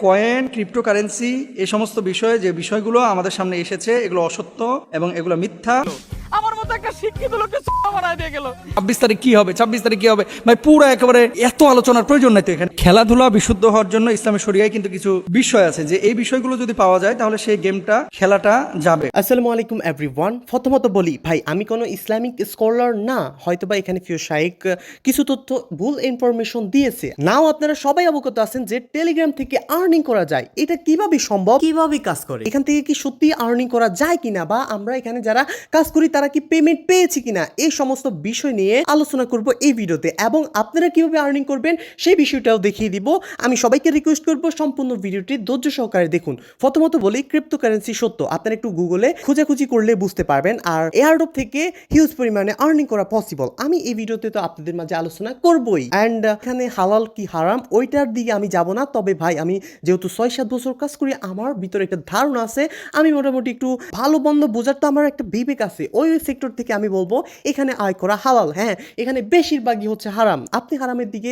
Coin, cryptocurrency এই সমস্ত বিষয়ে যে বিষয়গুলো আমাদের সামনে এসেছে এগুলো অসত্য এবং এগুলো মিথ্যা। আমার মতো একটা শিক্ষিত লোককে বানায় দিয়ে গেল। 26 তারিখ কি হবে, 26 তারিখ কি হবে ভাই, পুরো একেবারে এত আলোচনার প্রয়োজন নাই তো এখানে। খেলাধুলা বিশুদ্ধ হওয়ার জন্য ইসলামের শরিয়ায় কিন্তু কিছু বিষয় আছে যে এই বিষয়গুলো যদি পাওয়া যায় তাহলে সেই গেমটা খেলাটা যাবে। আসসালামু আলাইকুম এভরিওয়ান। প্রথমত বলি ভাই, আমি কোনো ইসলামিক স্কলার না, হয়তোবা এখানে ফিউ শাইখ কিছু তথ্য ভুল ইনফরমেশন দিয়েছে। নাও আপনারা সবাই অবগত আছেন যে টেলিগ্রাম থেকে আর্নিং করা যায়। এটা কিভাবে সম্ভব, কিভাবে কাজ করে, এখান থেকে কি সত্যি আর্নিং করা যায় কিনা, বা আমরা এখানে যারা কাজ করি তারা কি পেমেন্ট পেয়েছি কিনা, এই সমস্ত বিষয় নিয়ে আলোচনা করব এই ভিডিওতে। এবং আপনারা কিভাবে আর্নিং করবেন সেই বিষয়টাও দেখিয়ে দিব। আমি সবাইকে রিকোয়েস্ট করব সম্পূর্ণ ভিডিওটি ধৈর্য সহকারে দেখুন। প্রথমত বলি, ক্রিপ্টোকারেন্সি সত্য, আপনারা একটু গুগলে খোঁজাখুঁজি করলে বুঝতে পারবেন। আর এয়ারড্রপ থেকে হিউজ পরিমাণে আর্নিং করা পসিবল। আমি এই ভিডিওতে তো আপনাদের মাঝে আলোচনা করবই। অ্যান্ড এখানে হালাল কি হারাম ওইটার দিকে আমি যাব না। তবে ভাই, আমি যেহেতু 6-7 বছর কাজ করি, আমার ভিতরে একটা ধারণা আছে। আমি মোটামুটি একটু ভালো বন্ধ বোঝার তো আমার একটা বিবেক আছে। ওই সেক্টর থেকে আমি বলবো এখানে আয় করা হালাল। হ্যাঁ, এখানে বেশিরভাগই হচ্ছে হারাম। আপনি হারামের দিকে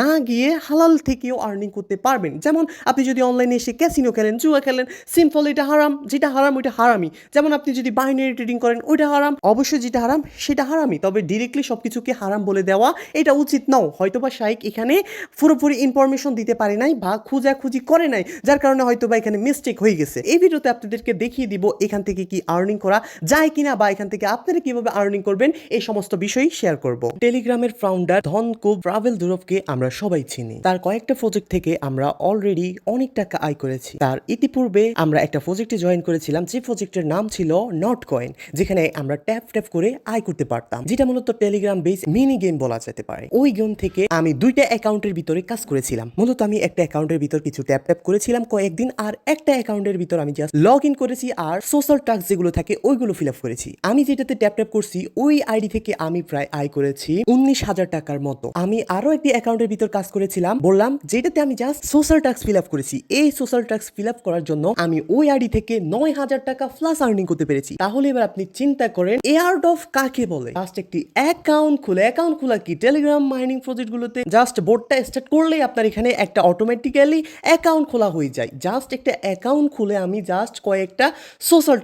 না গিয়ে হালাল থেকেও আর্নিং করতে পারবেন। যেমন আপনি যদি অনলাইনে এসে ক্যাসিনো খেলেন, জুয়া খেলেন, সিম্পল এটা হারাম, যেটা হারাম ওইটা হারামি। যেমন আপনি যদি বাইনারি ট্রেডিং করেন ওইটা হারাম, অবশ্যই যেটা হারাম সেটা হারামি। তবে ডিরেক্টলি সবকিছুকে হারাম বলে দেওয়া এটা উচিত নাও। হয়তোবা শাইখ এখানে পুরোপুরি ইনফরমেশন দিতে পারে নাই বা খোঁজাখুঁজি করে নাই, যার কারণে হয়তোবা এখানে মিস্টেক হয়ে গেছে। এই ভিডিওতে আপনাদেরকে দেখিয়ে দিব এখান থেকে কি আর্নিং করা যায় কিনা, বা এখান থেকে আপনারা কিভাবে আর্নিং করবেন এই সমস্ত বিষয়ই শেয়ার করব। টেলিগ্রামের ফাউন্ডার ধনকুব রাভেল দুরভকে আমরা সবাই চিনি। তার কয়েকটা প্রজেক্ট থেকে আমরা অলরেডি অনেক টাকা আয় করেছি। তার ইতিপূর্বে আমরা একটা প্রজেক্টে জয়েন করেছিলাম, যে প্রজেক্টের নাম ছিল নট কয়েন, যেখানে আমরা ট্যাপ ট্যাপ করে আয় করতে পারতাম, যেটা মূলত টেলিগ্রাম বেস মিনি গেম বলা যেতে পারে। ওই গেম থেকে আমি 2টা অ্যাকাউন্টের ভিতরে কাজ করেছিলাম। মূলত আমি একটা অ্যাকাউন্টের ভিতর কিছু ট্যাপ ট্যাপ করেছিলাম কয়েকদিন, আর একটা অ্যাকাউন্টের ভিতর আমি জাস্ট লগ ইন করেছি আর সোশ্যাল টাস্ক যেগুলো থাকে ওইগুলো ফিল আপ করেছি। আমি যেটাতে ট্যাপ ট্যাপ করছি ওই আইডি থেকে আমি প্রায় আয় করেছি 19,000 টাকার মতো। আমি আরো একটি অ্যাকাউন্টের ভিতর কাজ করেছিলাম, বললাম যেটাতে আমি just social task fill up করেছি। এই সোশ্যাল টাস্ক ফিল আপ করার জন্য আমি ওই আইডি থেকে 9,000 টাকা প্লাস আর্নিং করতে পেরেছি। তাহলে এবার আপনি চিন্তা করেন এয়ারড্রপ কাকে বলে। জাস্ট একটি অ্যাকাউন্ট খোলা কি টেলিগ্রাম মাইনিং প্রজেক্ট গুলোতে জাস্ট বোর্ডটা স্টার্ট করলেই আপনার এখানে একটা অটোমেটিক্যালি অ্যাকাউন্ট খোলা হয়ে যায়। জাস্ট একটা অ্যাকাউন্ট খুলে আমি জাস্ট কয়েকটা সোশ্যাল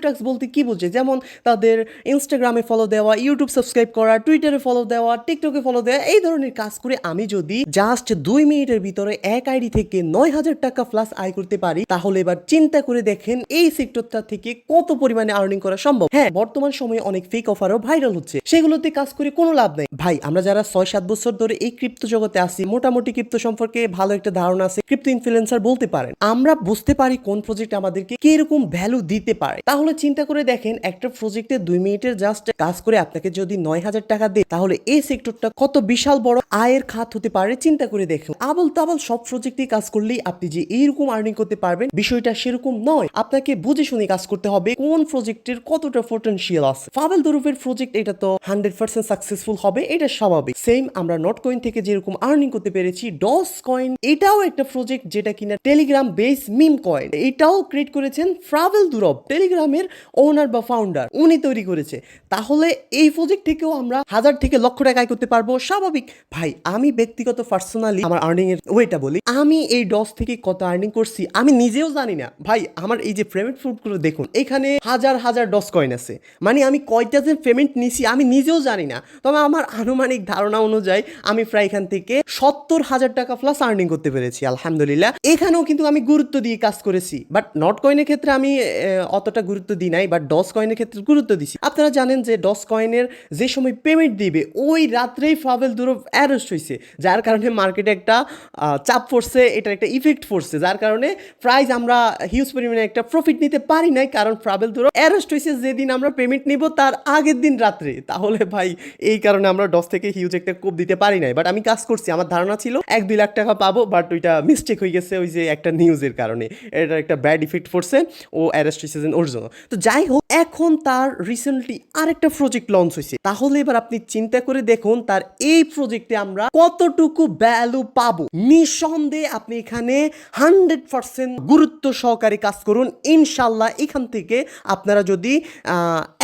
টাস্ক বলতে কি বোঝে, যেমন তাদের ইনস্টাগ্রামে ফলো দেওয়া, ইউটিউব সাবস্ক্রাইব করা, টুইটারে ফলো দেওয়া, টিকটকে ফলো দেওয়া, এই ধরনের কাজ করে আমি যদি জাস্ট 2 মিনিটের ভিতরে এক আইডি থেকে 9,000 টাকা প্লাস আয় করতে পারি, তাহলে এবার চিন্তা করে দেখেন এই সেক্টরটা থেকে কত পরিমাণে আর্নিং করা সম্ভব। হ্যাঁ, বর্তমান সময়ে অনেক ফেক অফারও ভাইরাল হচ্ছে, সেগুলোতে কাজ করে কোনো লাভ নেই। ভাই, আমরা যারা 6-7 বছর ধরে এই ক্রিপ্টো জগতে আছি, মোটামুটি ক্রিপ্টো সম্পর্কে ভালো একটা ধারণা আছে, ক্রিপ্টো ইনফ্লুয়েন্সার বলতে পারেন, আমরা বুঝতে পারি কোন প্রজেক্ট আমাদেরকে কিরকম ভ্যালু দিতে পারে। তাহলে চিন্তা করে দেখেন একটা প্রজেক্টে 2 মিনিটের জাস্ট কাজ করে আপনাকে যদি 9,000 টাকা দেয়, তাহলে এই সেক্টরটা কত বিশাল বড় আয়ের খাত হতে পারে চিন্তা করে দেখুন। আবল তাবল সব প্রজেক্টে কাজ করলেই আপনি যে এইরকম আর্নিং করতে পারবেন বিষয়টা সেরকম নয়। আপনাকে বুঝে শুনে কাজ করতে হবে কোন প্রজেক্টের কতটা পটেনশিয়াল আছে। রাভেল দুরভের প্রজেক্ট এটা তো 100% সাকসেসফুল হবে, এটা স্বাভাবিক। সেম আমরা নট কয়েন থেকে যেরকম আর্নিং করতে পেরেছি, ডস কয়েন এটাও একটা প্রজেক্ট যেটা কিনা টেলিগ্রাম বেস মিম কয়েন, এটাও ক্রিয়েট করেছেন রাভেল দুরভ, টেলিগ্রামের ওনার বা ফাউন্ডার, উনি তৈরি করেছে। তাহলে এই প্রজেক্ট থেকেও আমরা 1,000 থেকে লক্ষ টাকা আয় করতে পারবো, স্বাভাবিক। ভাই, আমি ব্যক্তিগত পার্সোনালি আমার আর্নিং এর ওয়েটা বলি, আমি এই ডস থেকে কত আর্নিং করছি আমি নিজেও জানি না। ভাই, আমার এই যে পেমেন্ট প্রুফগুলো দেখুন, এখানে হাজার হাজার ডস কয়েন আছে, মানে আমি কয়টা যে পেমেন্ট নিছি আমি নিজেও জানি না। তবে আমার আনুমানিক ধারণা অনুযায়ী আমি প্রায় এখান থেকে 70,000 টাকা প্লাস আর্নিং করতে পেরেছি, আলহামদুলিল্লাহ। এখানেও কিন্তু আমি গুরুত্ব দিয়ে কাজ করেছি, বাট নট কয়েনের ক্ষেত্রে আমি অতটা গুরুত্ব দিই নাই, বাট ডস কয়েনের ক্ষেত্রে গুরুত্ব দিছি। আপনারা জানেন যে ডস কয়েনের যে সময় পেমেন্ট দিবে ওই রাত্রেই রাভেল দুরভ অ্যারেস্ট হয়েছে, যার কারণে মার্কেটে একটা চাপ পড়ছে, এটার একটা ইফেক্ট পড়ছে, যার কারণে প্রাইস আমরা হিউজ পরিমাণে একটা প্রফিট নিতে পারি নাই, কারণ রাভেল দুরভ অ্যারেস্ট হয়েছে যেদিন আমরা পেমেন্ট নিব তার আগের দিন রাত্রে। তাহলে ভাই, এই কারণে আমরা ডস থেকে হিউজ একটা কোপ দিতে পারি নাই, বাট আমি কাজ করছি। আমার ধারণা ছিল 1-2 লাখ টাকা পাবো, বাট ওইটা মিস্টেক হয়ে গেছে ওই যে একটা নিউজের কারণে, এটার একটা ব্যাড ইফেক্ট পড়ছে, ও অ্যারেস্ট হয়েছে ওর জন্য। তো যাই হোক, এখন তার রিসেন্টলি আরেকটা প্রজেক্ট প্রজেক্ট লঞ্চ হয়েছে, তাহলে এবার আপনি চিন্তা করে দেখুন তার এই প্রজেক্টে আমরা কতটুকু ভ্যালু পাবো। নিঃসন্দেহে আপনি এখানে 100% গুরুত্ব সহকারে কাজ করুন। ইনশাল্লাহ এখান থেকে আপনারা যদি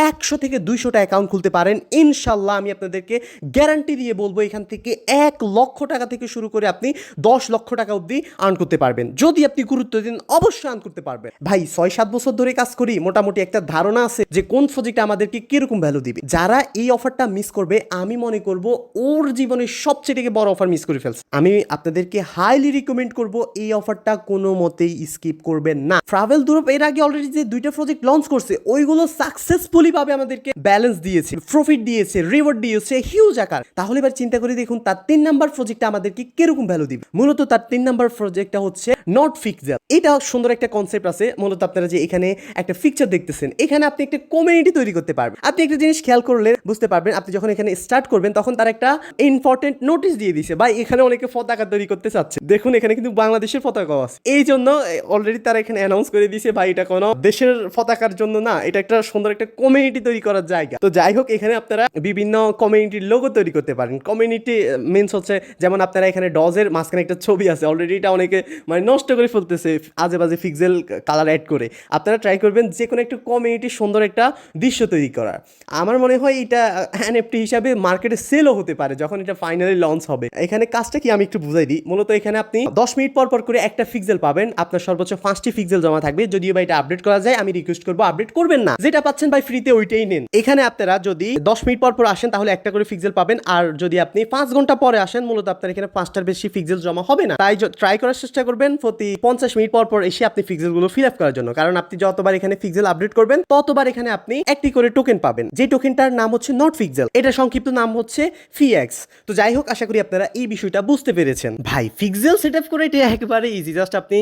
100 থেকে 200টা অ্যাকাউন্ট খুলতে পারেন, ইনশাল্লাহ আমি আপনাদেরকে গ্যারান্টি দিয়ে বলবো এখান থেকে 1 লক্ষ টাকা থেকে শুরু করে আপনি 10 লক্ষ টাকা অবধি আর্ন করতে পারবেন। যদি আপনি গুরুত্ব দিন অবশ্যই আর্ন করতে পারবেন। ভাই 6-7 বছর ধরে কাজ করি, মোটামুটি একটা ধারণা আছে যে কোন প্রজেক্ট আমাদেরকে কিরকম ভ্যালু দিবে। যারা এই অফারটা মিস করবে, আমি মনে করব ওর জীবনের সবচেয়ে থেকে বড় অফার মিস করে ফেলছে। আমি আপনাদেরকে হাইলি রিকমেন্ড করব এই অফারটা কোনো মতেই স্কিপ করবেন না। ট্রাভেল দুরপ এর আগে অলরেডি যে 2টা প্রজেক্ট লঞ্চ করছে ওইগুলো সাকসেসফুলি ভাবে আমাদেরকে ব্যালেন্স দিয়েছে, প্রফিট দিয়েছে, রিওয়ার্ড দিয়েছে হিউজ আকার। তাহলে এবার চিন্তা করে দেখুন তার 3 নাম্বার প্রজেক্টটা আমাদেরকে কিরকম ভ্যালু দিবে। মূলত তার 3 নাম্বার প্রজেক্টটা হচ্ছে নট ফিক্সেল। এটা সুন্দর একটা কনসেপ্ট আছে। মূলত আপনারা যে এখানে একটা পিকচার দেখতেছেন, এখানে আপনি একটা কমিউনিটি তৈরি করতে পারবেন। আপনি একটা জিনিস খেয়াল করলে বুঝতে পারবেন, আপনি যখন এখানে স্টার্ট করবেন তখন তার একটা ইম্পর্টেন্ট নোটিশ দিয়ে দিছে, ভাই এখানে অনেকে পতাকা তৈরি করতে চাচ্ছে। দেখুন এখানে কিন্তু বাংলাদেশের পতাকাও আছে। এই জন্য অলরেডি তারা এখানে অ্যানাউন্স করে দিয়েছে, ভাই এটা কোনো দেশের পতাকার জন্য না, এটা একটা সুন্দর একটা কমিউনিটি তৈরি করার জায়গা। তো যাই হোক, এখানে আপনারা বিভিন্ন কমিউনিটির লোগো তৈরি করতে পারেন। কমিউনিটি মিনস হচ্ছে যেমন আপনারা এখানে ডজের মাঝখানে একটা ছবি আছে, অলরেডি এটা অনেকে মানে নষ্ট করে ফেলতেছে আজে বাজে পিক্সেল কালার অ্যাড করে। আপনারা ট্রাই করবেন যে কোনো একটা কমিউনিটি সুন্দর একটা দৃশ্য তৈরি করার। আমার মনে হয় এটা এনএফটি হিসাবে মার্কেটে সেলও হতে পারে যখন এটা ফাইনালি লঞ্চ হবে। এখানে কাজটা কি আমি একটু বুঝাই দিই। মূলত এখানে আপনি 10 মিনিট পর পর করে একটা পিক্সেল পাবেন, আপনার সর্বোচ্চ 5টি পিক্সেল জমা থাকবে। যদিও ভাই এটা আপডেট করা যায়, আমি রিকোয়েস্ট করবো আপডেট করবেন না, যেটা পাচ্ছেন ভাই ফ্রিতে ওইটাই নেন। এখানে আপনারা যদি 10 মিনিট পর পর আসেন তাহলে একটা করে পিক্সেল পাবেন, আর যদি আপনি 5 ঘন্টা পরে আসেন মূলত আপনার এখানে 5টার বেশি পিক্সেল জমা হবে না। তাই ট্রাই করার চেষ্টা করবেন প্রতি 50 মিনিট পর পর এসে আপনি পিক্সেলগুলো ফিল আপ করার জন্য, কারণ আপনি যতবার এখানে পিক্সেল আপডেট করবেন ততবার এখানে আপনি একটি করে টোকেন পাবেন, যে টোকেনটার নাম হচ্ছে নট পিক্সেল। এটা সংক্ষিপ্ত নাম হচ্ছে ফিএক্স। তো যাই হোক, আশা করি আপনারা এই বিষয়টা বুঝতে পেরেছেন। ভাই পিক্সেল সেট আপ করে এটা একেবারে ইজি। জাস্ট আপনি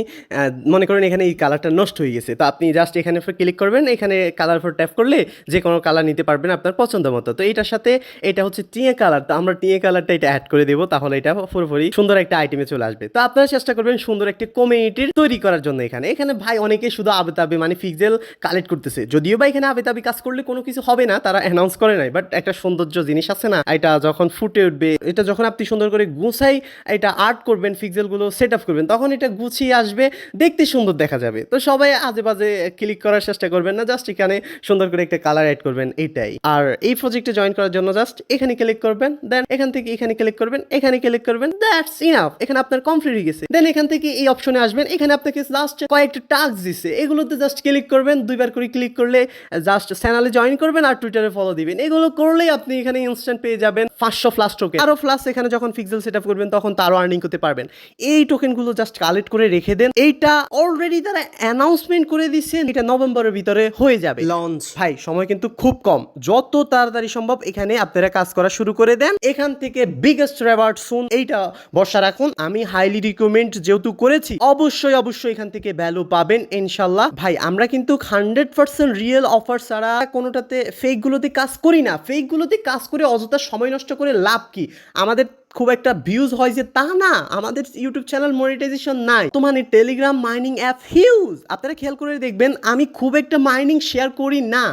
মনে করেন এখানে এই কালারটা নষ্ট হয়ে গেছে, তো আপনি জাস্ট এখানে ক্লিক করবেন, এখানে কালার ফর ট্যাপ করলে যে কোনো কালার নিতে পারবেন আপনার পছন্দ মতো। তো এটার সাথে এটা হচ্ছে টিএ কালার, তো আমরা টিএ কালারটা এটা অ্যাড করে দেবো, তাহলে এটা পুরোপুরি সুন্দর একটা আইটেমে চলে আসবে। তো আপনারা চেষ্টা করবেন সুন্দর একটা কমিউনিটির তৈরি করার জন্য। এখানে ভাই অনেকে শুধু আবেতাবে মানে পিক্সেল কালেক্ট করতেছে। যদিও বা এখানে আবেতাবি কাজ করলে কোনো কিছু হবে না, তারা অ্যানাউন্স করে নাই, বাট একটা সৌন্দর্য জিনিস আছে না, এটা যখন ফুটে উঠবে, এটা যখন আপনি সুন্দর করে গুছাই এটা আর্ট করবেন, পিক্সেলগুলো সেট আপ করবেন, তখন এটা গুছিয়ে আসবে, দেখতে সুন্দর দেখা যাবে। তো সবাই আজে বাজে ক্লিক করার চেষ্টা করবেন না, জাস্ট এখানে সুন্দর করে একটা কালার অ্যাড করবেন, এইটাই। আর এই প্রজেক্টে জয়েন করার জন্য জাস্ট এখানে ক্লিক করবেন, দেন এখান থেকে এখানে ক্লিক করবেন, এখানে ক্লিক করবেন, দ্যাটস ইনাফ। এখানে আপনার কমপ্লিট হয়ে গেছে। দেন এখান থেকে এই অপশনে আসবেন, এখানে আপনাকে জাস্ট কয়েকটা টাস্ক দিছে, এগুলোতে জাস্ট ক্লিক করবেন, 2বার করে ক্লিক করলে জাস্ট চ্যানেলে জয়েন করবেন আর টুইটারে ফলো দিবেন। এগুলো করলেই আপনি এখানে ইনস্ট্যান্ট পেয়ে যাবেন 500 প্লাস টোকেন। আরো প্লাস এখানে যখন পিক্সেল সেট আপ করবেন তখন তারও আর্নিং করতে পারবেন। এই টোকেনগুলো জাস্ট কালেক্ট করে রেখে দেন। এইটা অলরেডি তারা অ্যানাউন্সমেন্ট করে দিচ্ছেন, এটা নভেম্বরের ভিতরে হয়ে যাবে লঞ্চ। ভাই সময় কিন্তু খুব কম, যত তাড়াতাড়ি সম্ভব এখানে আপনারা কাজ করা শুরু করে দেন। এখান থেকে বিগেস্ট রিওয়ার্ড সুন, এইটা ভরসা রাখুন। আমি হাইলি রিকমেন্ড যেহেতু করেছি, অবশ্যই এখান থেকে ভ্যালু পাবেন ইনশাল্লাহ। ভাই আমরা কিন্তু 100% রিয়েল অফার ছাড়া কোনোটাতে ফেকগুলোতে কাজ করি না। ফেকগুলোতে কাজ করে অযথা সময় নষ্ট করে লাভ কি? আমাদের খুব একটা ভিউজ হয় যে তা না, আমাদের ইউটিউব চ্যানেল মনিটাইজেশন নাই। তো মানে টেলিগ্রাম মাইনিং অ্যাপ হিউজ। আপনারা খেয়াল করে দেখবেন আমি খুব একটা মাইনিং শেয়ার করি না,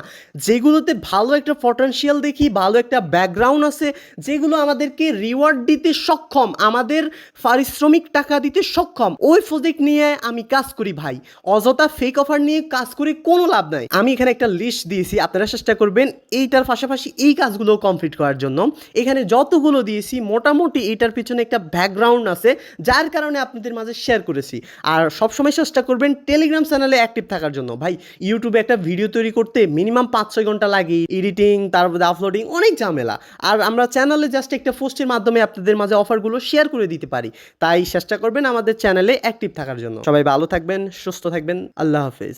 যেগুলোতে ভালো একটা পটেনশিয়াল দেখি, ভালো একটা ব্যাকগ্রাউন্ড আছে, যেগুলো আমাদেরকে রিওয়ার্ড দিতে সক্ষম, আমাদের পারিশ্রমিক টাকা দিতে সক্ষম, ওই প্রজেক্ট নিয়ে আমি কাজ করি। ভাই অযথা ফেক অফার নিয়ে কাজ করে কোনো লাভ নাই। আমি এখানে একটা লিস্ট দিয়েছি, আপনারা চেষ্টা করবেন এইটার পাশাপাশি এই কাজগুলো কমপ্লিট করার জন্য। এখানে যতগুলো দিয়েছি মোটামুটি এটার পিছনে একটা ব্যাকগ্রাউন্ড আছে, যার কারণে আপনাদের মাঝে শেয়ার করেছি। আর সবসময় চেষ্টা করবেন টেলিগ্রাম চ্যানেলে অ্যাক্টিভ থাকার জন্য। ভাই ইউটিউবে একটা ভিডিও তৈরি করতে মিনিমাম 5-6 ঘন্টা লাগে, এডিটিং, তারপরে আপলোডিং, অনেক ঝামেলা। আর আমরা চ্যানেলে জাস্ট একটা পোস্টের মাধ্যমে আপনাদের মাঝে অফারগুলো শেয়ার করে দিতে পারি। তাই চেষ্টা করবেন আমাদের চ্যানেলে অ্যাক্টিভ থাকার জন্য। সবাই ভালো থাকবেন, সুস্থ থাকবেন, আল্লাহ হাফেজ।